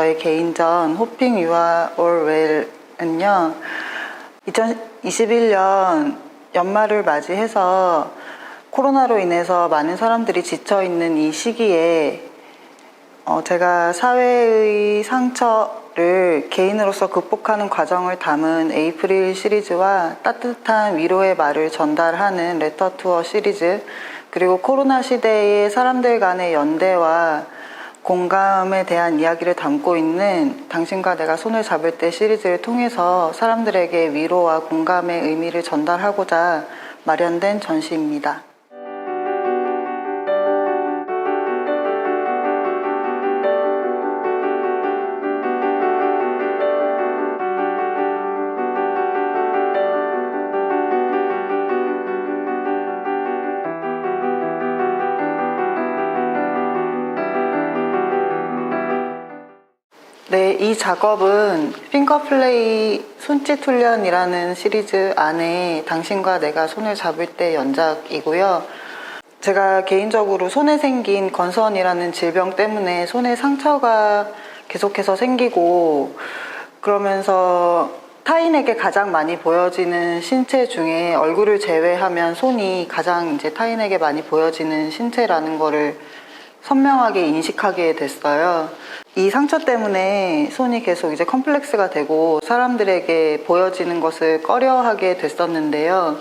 저의 개인전 호핑 You Are All Well은요 2021년 연말을 맞이해서 코로나로 인해서 많은 사람들이 지쳐있는 이 시기에 제가 사회의 상처를 개인으로서 극복하는 과정을 담은 에이프릴 시리즈와 따뜻한 위로의 말을 전달하는 레터 투어 시리즈, 그리고 코로나 시대의 사람들 간의 연대와 공감에 대한 이야기를 담고 있는 당신과 내가 손을 잡을 때 시리즈를 통해서 사람들에게 위로와 공감의 의미를 전달하고자 마련된 전시입니다. 네, 이 작업은 핑거플레이 손짓 훈련이라는 시리즈 안에 당신과 내가 손을 잡을 때 연작이고요. 제가 개인적으로 손에 생긴 건선이라는 질병 때문에 손에 상처가 계속해서 생기고, 그러면서 타인에게 가장 많이 보여지는 신체 중에 얼굴을 제외하면 손이 가장 이제 타인에게 많이 보여지는 신체라는 거를 선명하게 인식하게 됐어요. 이 상처 때문에 손이 계속 이제 컴플렉스가 되고 사람들에게 보여지는 것을 꺼려하게 됐었는데요.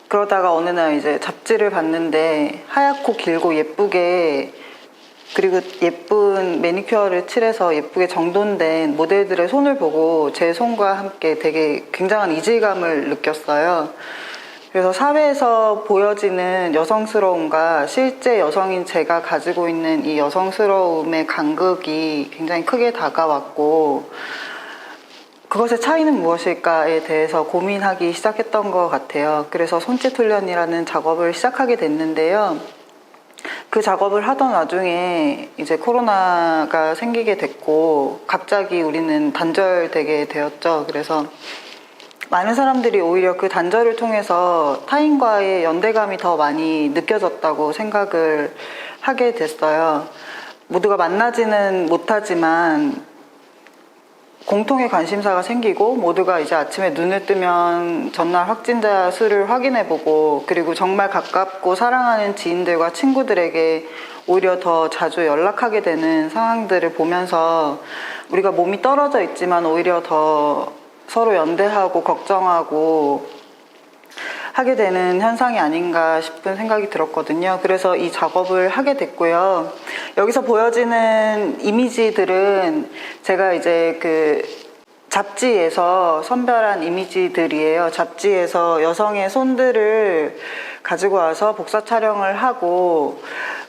그러다가 어느 날 이제 잡지를 봤는데 하얗고 길고 예쁘게, 그리고 예쁜 매니큐어를 칠해서 예쁘게 정돈된 모델들의 손을 보고 제 손과 함께 되게 굉장한 이질감을 느꼈어요. 그래서 사회에서 보여지는 여성스러움과 실제 여성인 제가 가지고 있는 이 여성스러움의 간극이 굉장히 크게 다가왔고, 그것의 차이는 무엇일까에 대해서 고민하기 시작했던 것 같아요. 그래서 손짓 훈련이라는 작업을 시작하게 됐는데요. 그 작업을 하던 와중에 이제 코로나가 생기게 됐고 갑자기 우리는 단절되게 되었죠. 그래서 많은 사람들이 오히려 그 단절을 통해서 타인과의 연대감이 더 많이 느껴졌다고 생각을 하게 됐어요. 모두가 만나지는 못하지만 공통의 관심사가 생기고, 모두가 이제 아침에 눈을 뜨면 전날 확진자 수를 확인해보고, 그리고 정말 가깝고 사랑하는 지인들과 친구들에게 오히려 더 자주 연락하게 되는 상황들을 보면서 우리가 몸이 떨어져 있지만 오히려 더 서로 연대하고 걱정하고 하게 되는 현상이 아닌가 싶은 생각이 들었거든요. 그래서 이 작업을 하게 됐고요. 여기서 보여지는 이미지들은 제가 이제 그 잡지에서 선별한 이미지들이에요. 잡지에서 여성의 손들을 가지고 와서 복사 촬영을 하고,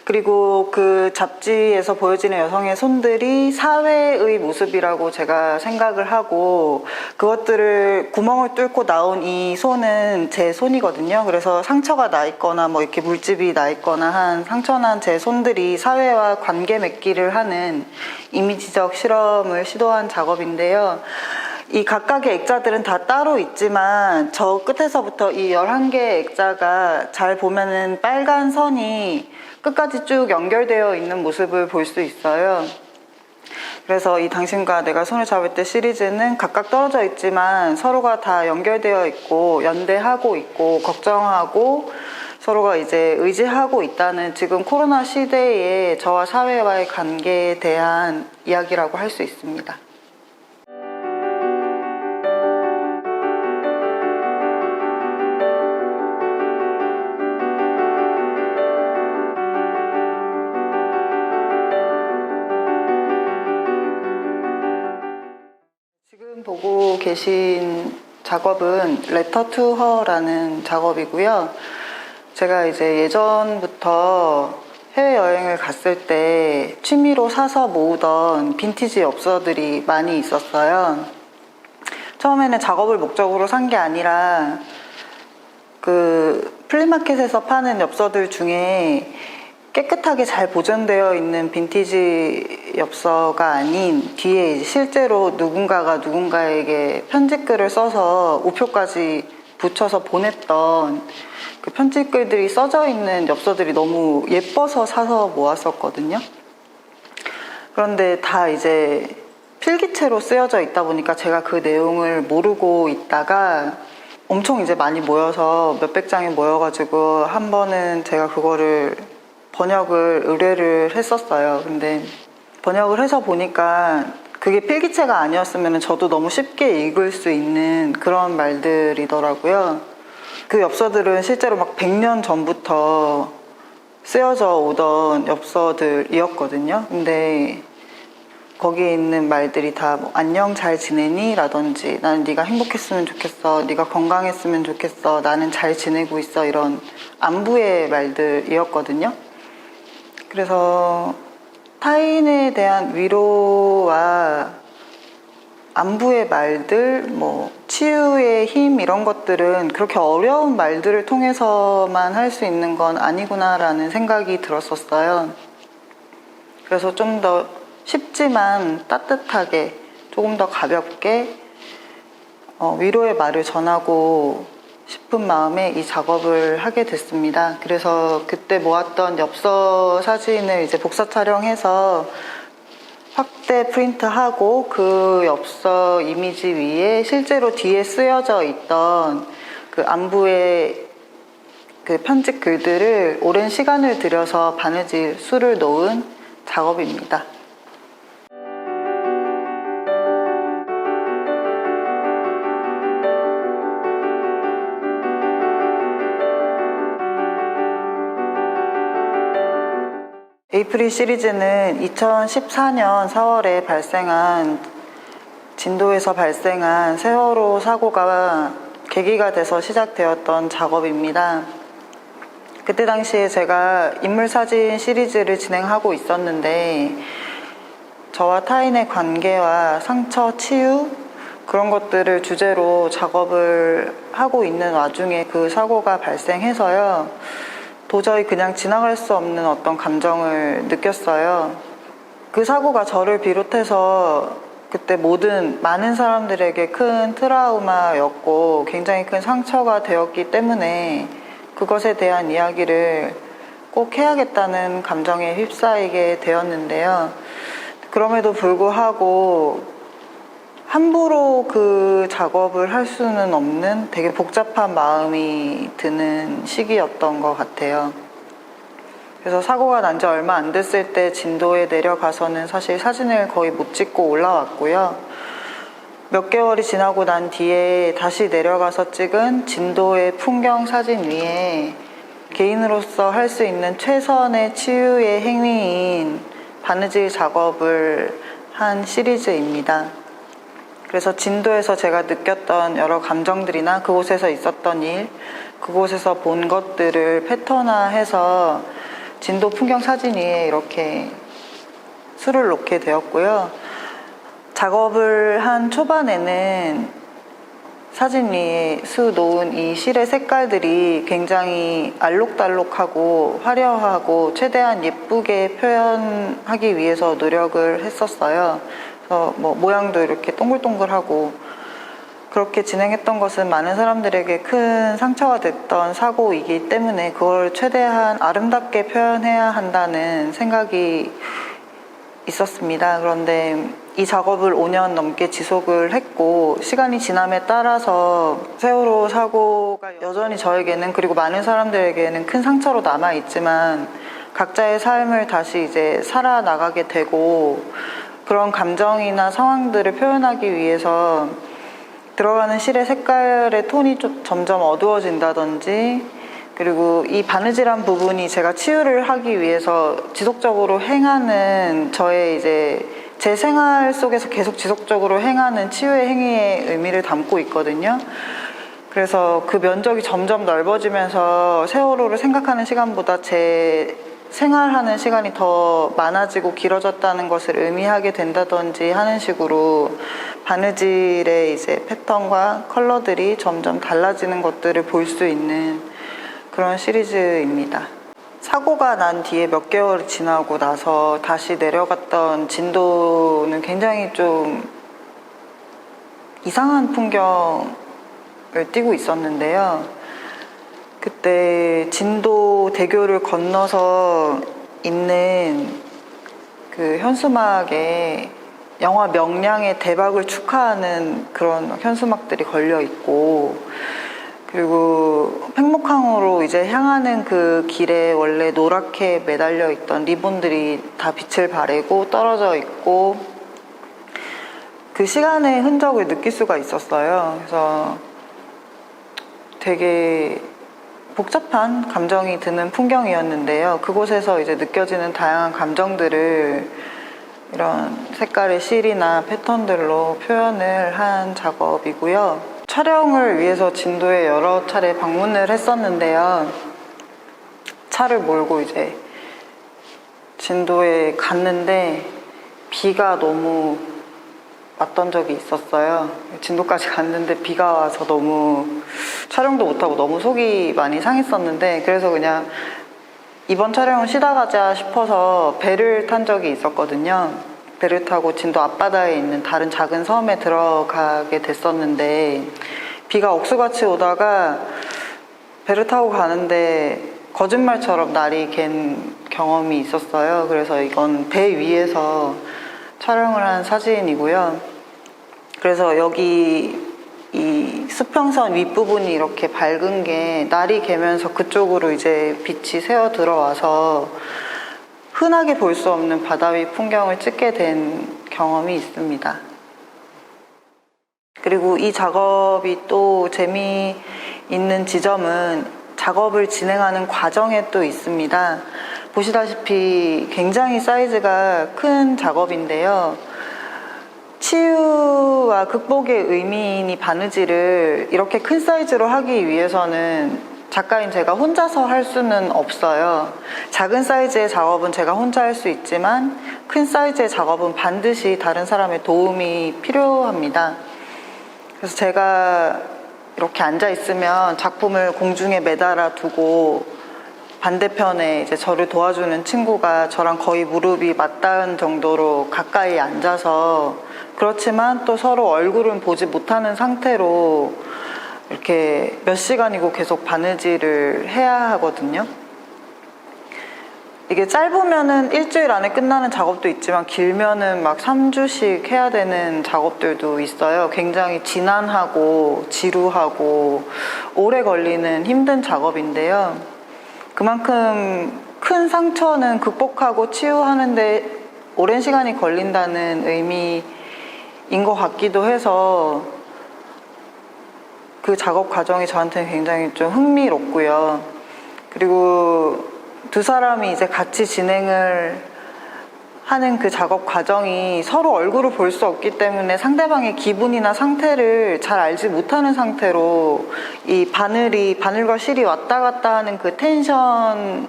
그리고 그 잡지에서 보여지는 여성의 손들이 사회의 모습이라고 제가 생각을 하고, 그것들을 구멍을 뚫고 나온 이 손은 제 손이거든요. 그래서 상처가 나 있거나 뭐 이렇게 물집이 나 있거나 한 상처난 제 손들이 사회와 관계 맺기를 하는 이미지적 실험을 시도한 작업인데요. 이 각각의 액자들은 다 따로 있지만 저 끝에서부터 이 11개의 액자가 잘 보면은 빨간 선이 끝까지 쭉 연결되어 있는 모습을 볼 수 있어요. 그래서 이 당신과 내가 손을 잡을 때 시리즈는 각각 떨어져 있지만 서로가 다 연결되어 있고 연대하고 있고 걱정하고 서로가 이제 의지하고 있다는 지금 코로나 시대에 저와 사회와의 관계에 대한 이야기라고 할 수 있습니다. 지금 보고 계신 작업은 레터 투 허라는 작업이고요. 제가 이제 예전부터 해외여행을 갔을 때 취미로 사서 모으던 빈티지 엽서들이 많이 있었어요. 처음에는 작업을 목적으로 산 게 아니라 그 플리마켓에서 파는 엽서들 중에 깨끗하게 잘 보존되어 있는 빈티지 엽서가 아닌 뒤에 실제로 누군가가 누군가에게 편지글을 써서 우표까지 붙여서 보냈던 그 편지글들이 써져 있는 엽서들이 너무 예뻐서 사서 모았었거든요. 그런데 다 이제 필기체로 쓰여져 있다 보니까 제가 그 내용을 모르고 있다가 엄청 이제 많이 모여서 몇백 장이 모여가지고 한 번은 제가 그거를 번역을 의뢰를 했었어요. 근데 번역을 해서 보니까 그게 필기체가 아니었으면 저도 너무 쉽게 읽을 수 있는 그런 말들이더라고요. 그 엽서들은 실제로 막 100년 전부터 쓰여져 오던 엽서들이었거든요. 근데 거기에 있는 말들이 다 뭐, 안녕 잘 지내니? 라든지 나는 네가 행복했으면 좋겠어, 네가 건강했으면 좋겠어, 나는 잘 지내고 있어, 이런 안부의 말들이었거든요. 그래서 타인에 대한 위로와 안부의 말들, 뭐 치유의 힘 이런 것들은 그렇게 어려운 말들을 통해서만 할 수 있는 건 아니구나라는 생각이 들었었어요. 그래서 좀 더 쉽지만 따뜻하게, 조금 더 가볍게 위로의 말을 전하고 싶은 마음에 이 작업을 하게 됐습니다. 그래서 그때 모았던 엽서 사진을 이제 복사 촬영해서 확대 프린트하고 그 엽서 이미지 위에 실제로 뒤에 쓰여져 있던 그 안부의 그 편집 글들을 오랜 시간을 들여서 바느질 수를 놓은 작업입니다. 에이프릴 시리즈는 2014년 4월에 진도에서 발생한 세월호 사고가 계기가 돼서 시작되었던 작업입니다. 그때 당시에 제가 인물사진 시리즈를 진행하고 있었는데 저와 타인의 관계와 상처, 치유 그런 것들을 주제로 작업을 하고 있는 와중에 그 사고가 발생해서요. 도저히 그냥 지나갈 수 없는 어떤 감정을 느꼈어요. 그 사고가 저를 비롯해서 그때 많은 사람들에게 큰 트라우마였고 굉장히 큰 상처가 되었기 때문에 그것에 대한 이야기를 꼭 해야겠다는 감정에 휩싸이게 되었는데요. 그럼에도 불구하고 함부로 그 작업을 할 수는 없는 되게 복잡한 마음이 드는 시기였던 것 같아요. 그래서 사고가 난 지 얼마 안 됐을 때 진도에 내려가서는 사실 사진을 거의 못 찍고 올라왔고요. 몇 개월이 지나고 난 뒤에 다시 내려가서 찍은 진도의 풍경 사진 위에 개인으로서 할 수 있는 최선의 치유의 행위인 바느질 작업을 한 시리즈입니다. 그래서 진도에서 제가 느꼈던 여러 감정들이나 그곳에서 있었던 일, 그곳에서 본 것들을 패턴화해서 진도 풍경 사진 위에 이렇게 수를 놓게 되었고요. 작업을 한 초반에는 사진 위에 수 놓은 이 실의 색깔들이 굉장히 알록달록하고 화려하고 최대한 예쁘게 표현하기 위해서 노력을 했었어요. 그래서 뭐 모양도 이렇게 동글동글하고 그렇게 진행했던 것은 많은 사람들에게 큰 상처가 됐던 사고이기 때문에 그걸 최대한 아름답게 표현해야 한다는 생각이 있었습니다. 그런데 이 작업을 5년 넘게 지속을 했고 시간이 지남에 따라서 세월호 사고가 여전히 저에게는 그리고 많은 사람들에게는 큰 상처로 남아있지만 각자의 삶을 다시 이제 살아나가게 되고 그런 감정이나 상황들을 표현하기 위해서 들어가는 실의 색깔의 톤이 점점 어두워진다든지 그리고 이 바느질한 부분이 제가 치유를 하기 위해서 지속적으로 행하는 저의 이제 제 생활 속에서 계속 지속적으로 행하는 치유의 행위의 의미를 담고 있거든요. 그래서 그 면적이 점점 넓어지면서 세월호를 생각하는 시간보다 제 생활하는 시간이 더 많아지고 길어졌다는 것을 의미하게 된다든지 하는 식으로 바느질의 이제 패턴과 컬러들이 점점 달라지는 것들을 볼 수 있는 그런 시리즈입니다. 사고가 난 뒤에 몇 개월이 지나고 나서 다시 내려갔던 진도는 굉장히 좀 이상한 풍경을 띄고 있었는데요. 그때 진도 대교를 건너서 있는 그 현수막에 영화 명량의 대박을 축하하는 그런 현수막들이 걸려 있고, 그리고 팽목항으로 이제 향하는 그 길에 원래 노랗게 매달려 있던 리본들이 다 빛을 발하고 떨어져 있고, 그 시간의 흔적을 느낄 수가 있었어요. 그래서 되게 복잡한 감정이 드는 풍경이었는데요. 그곳에서 이제 느껴지는 다양한 감정들을 이런 색깔의 실이나 패턴들로 표현을 한 작업이고요. 촬영을 위해서 진도에 여러 차례 방문을 했었는데요. 차를 몰고 이제 진도에 갔는데 비가 너무 왔던 적이 있었어요. 진도까지 갔는데 비가 와서 너무 촬영도 못하고 너무 속이 많이 상했었는데, 그래서 그냥 이번 촬영은 쉬다 가자 싶어서 배를 탄 적이 있었거든요. 배를 타고 진도 앞바다에 있는 다른 작은 섬에 들어가게 됐었는데, 비가 억수같이 오다가 배를 타고 가는데 거짓말처럼 날이 갠 경험이 있었어요. 그래서 이건 배 위에서 촬영을 한 사진이고요. 그래서 여기 이 수평선 윗부분이 이렇게 밝은 게 날이 개면서 그쪽으로 이제 빛이 새어 들어와서 흔하게 볼 수 없는 바다 위 풍경을 찍게 된 경험이 있습니다. 그리고 이 작업이 또 재미있는 지점은 작업을 진행하는 과정에 또 있습니다. 보시다시피 굉장히 사이즈가 큰 작업인데요. 치유와 극복의 의미인 이 바느질을 이렇게 큰 사이즈로 하기 위해서는 작가인 제가 혼자서 할 수는 없어요. 작은 사이즈의 작업은 제가 혼자 할 수 있지만 큰 사이즈의 작업은 반드시 다른 사람의 도움이 필요합니다. 그래서 제가 이렇게 앉아 있으면 작품을 공중에 매달아 두고 반대편에 이제 저를 도와주는 친구가 저랑 거의 무릎이 맞닿은 정도로 가까이 앉아서, 그렇지만 또 서로 얼굴은 보지 못하는 상태로 이렇게 몇 시간이고 계속 바느질을 해야 하거든요. 이게 짧으면은 일주일 안에 끝나는 작업도 있지만 길면은 막 3주씩 해야 되는 작업들도 있어요. 굉장히 지난하고 지루하고 오래 걸리는 힘든 작업인데요. 그만큼 큰 상처는 극복하고 치유하는데 오랜 시간이 걸린다는 의미인 것 같기도 해서 그 작업 과정이 저한테는 굉장히 좀 흥미롭고요. 그리고 두 사람이 이제 같이 진행을 하는 그 작업 과정이 서로 얼굴을 볼 수 없기 때문에 상대방의 기분이나 상태를 잘 알지 못하는 상태로 이 바늘과 실이 왔다 갔다 하는 그 텐션만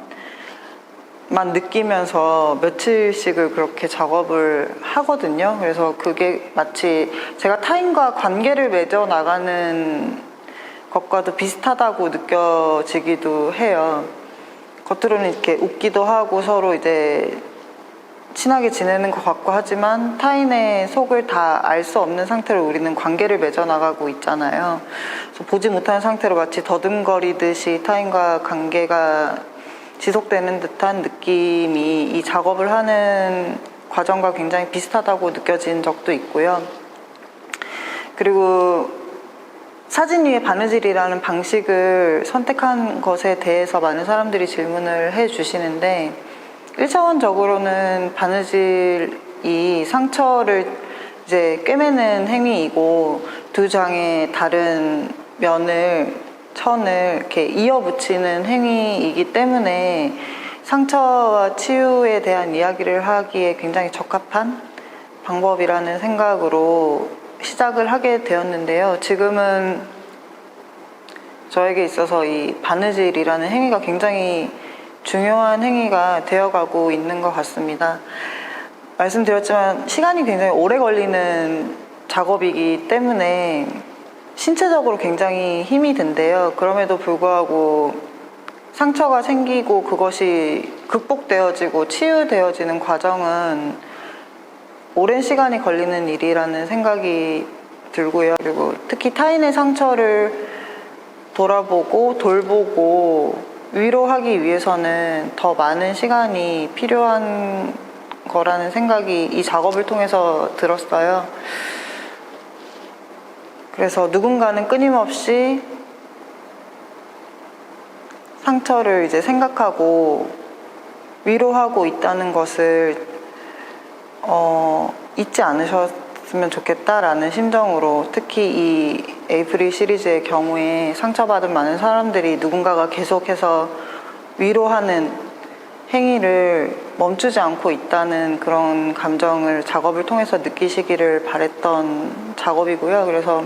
느끼면서 며칠씩을 그렇게 작업을 하거든요. 그래서 그게 마치 제가 타인과 관계를 맺어 나가는 것과도 비슷하다고 느껴지기도 해요. 겉으로는 이렇게 웃기도 하고 서로 이제 친하게 지내는 것 같고 하지만 타인의 속을 다 알 수 없는 상태로 우리는 관계를 맺어 나가고 있잖아요. 그래서 보지 못하는 상태로 마치 더듬거리듯이 타인과 관계가 지속되는 듯한 느낌이 이 작업을 하는 과정과 굉장히 비슷하다고 느껴진 적도 있고요. 그리고 사진 위에 바느질이라는 방식을 선택한 것에 대해서 많은 사람들이 질문을 해주시는데, 1차원적으로는 바느질이 상처를 이제 꿰매는 행위이고 두 장의 다른 천을 이렇게 이어붙이는 행위이기 때문에 상처와 치유에 대한 이야기를 하기에 굉장히 적합한 방법이라는 생각으로 시작을 하게 되었는데요. 지금은 저에게 있어서 이 바느질이라는 행위가 굉장히 중요한 행위가 되어가고 있는 것 같습니다. 말씀드렸지만 시간이 굉장히 오래 걸리는 작업이기 때문에 신체적으로 굉장히 힘이 든대요. 그럼에도 불구하고 상처가 생기고 그것이 극복되어지고 치유되어지는 과정은 오랜 시간이 걸리는 일이라는 생각이 들고요. 그리고 특히 타인의 상처를 돌아보고 돌보고 위로하기 위해서는 더 많은 시간이 필요한 거라는 생각이 이 작업을 통해서 들었어요. 그래서 누군가는 끊임없이 상처를 이제 생각하고 위로하고 있다는 것을 잊지 않으셨으면 좋겠다라는 심정으로, 특히 이 에이프릴 시리즈의 경우에 상처받은 많은 사람들이 누군가가 계속해서 위로하는 행위를 멈추지 않고 있다는 그런 감정을 작업을 통해서 느끼시기를 바랬던 작업이고요. 그래서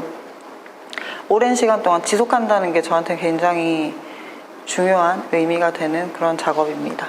오랜 시간 동안 지속한다는 게 저한테 굉장히 중요한 의미가 되는 그런 작업입니다.